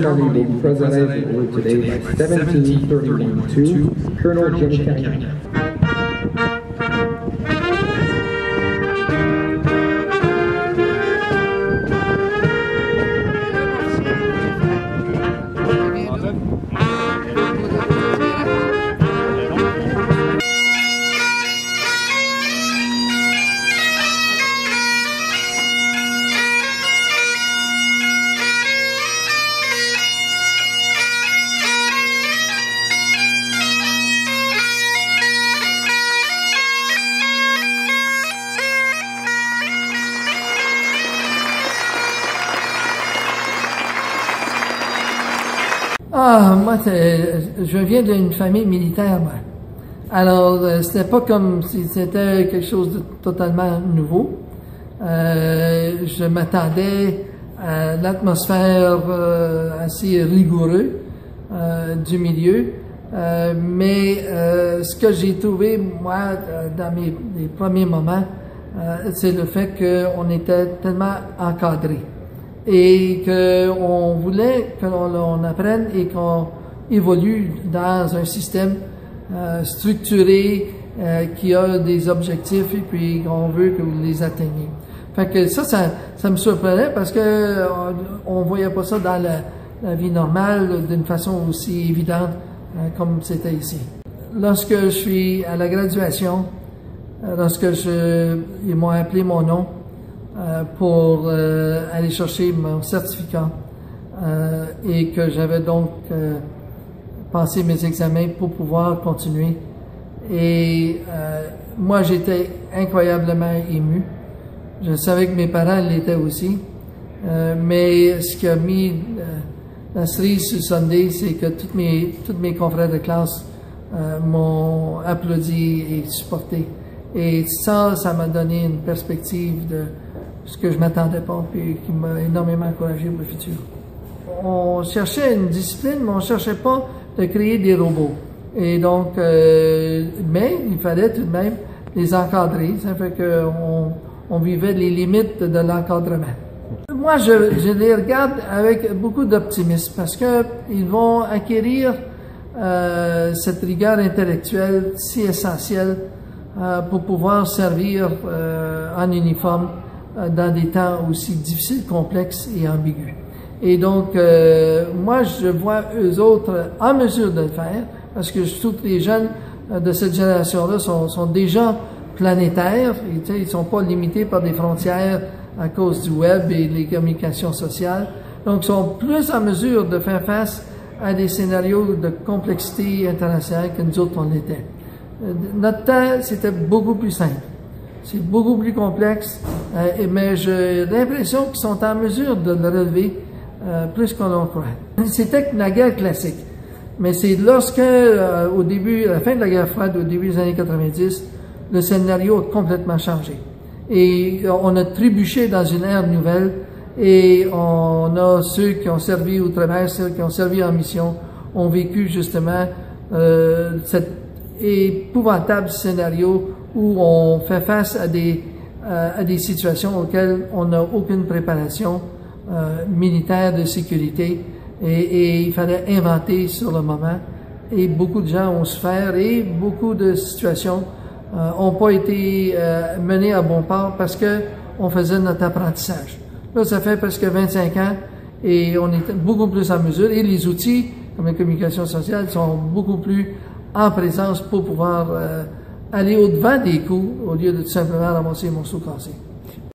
ceremony will be presided over today by 1731-2 Colonel Jenny Carignan. Moi, je viens d'une famille militaire, moi. Alors, c'était pas comme si c'était quelque chose de totalement nouveau. Je m'attendais à l'atmosphère assez rigoureuse du milieu. Mais ce que j'ai trouvé, moi, dans les premiers moments, c'est le fait qu'on était tellement encadré. Et qu'on voulait qu'on apprenne et qu'on évolue dans un système structuré qui a des objectifs et puis qu'on veut que vous les atteigniez. Fait que ça me surprenait parce que on voyait pas ça dans la vie normale d'une façon aussi évidente comme c'était ici. Lorsque je suis à la graduation, ils m'ont appelé mon nom pour aller chercher mon certificat et que j'avais donc passé mes examens pour pouvoir continuer. Et moi, j'étais incroyablement ému. Je savais que mes parents l'étaient aussi. Mais ce qui a mis la cerise sur le sundae, c'est que tous mes confrères de classe m'ont applaudi et supporté. Et ça m'a donné une perspective de ce que je m'attendais pas, puis qui m'a énormément encouragé pour le futur. On cherchait une discipline, mais on cherchait pas de créer des robots. Et donc, mais il fallait tout de même les encadrer. Ça fait on vivait les limites de l'encadrement. Moi, je les regarde avec beaucoup d'optimisme parce que ils vont acquérir cette rigueur intellectuelle si essentielle pour pouvoir servir en uniforme dans des temps aussi difficiles, complexes et ambigus. Et donc, moi, je vois eux autres en mesure de le faire, parce que je trouve que les jeunes de cette génération-là sont déjà planétaires, et, ils ne sont pas limités par des frontières à cause du web et des communications sociales. Donc, ils sont plus en mesure de faire face à des scénarios de complexité internationale que nous autres, on l'était. Notre temps, c'était beaucoup plus simple. C'est beaucoup plus complexe, mais j'ai l'impression qu'ils sont en mesure de le relever plus qu'on en croit. C'était la guerre classique, mais c'est lorsque, au début, à la fin de la guerre froide, au début des années 90, le scénario a complètement changé. Et on a trébuché dans une ère nouvelle, et on a ceux qui ont servi outre-mer, ceux qui ont servi en mission, ont vécu justement cet épouvantable scénario où on fait face à des situations auxquelles on n'a aucune préparation militaire de sécurité et il fallait inventer sur le moment et beaucoup de gens ont souffert et beaucoup de situations n'ont pas été menées à bon port parce que on faisait notre apprentissage. Là, ça fait presque 25 ans et on est beaucoup plus en mesure et les outils comme la communication sociale sont beaucoup plus en présence pour pouvoir aller au-devant des coups au lieu de tout simplement ramasser mon morceau cassé.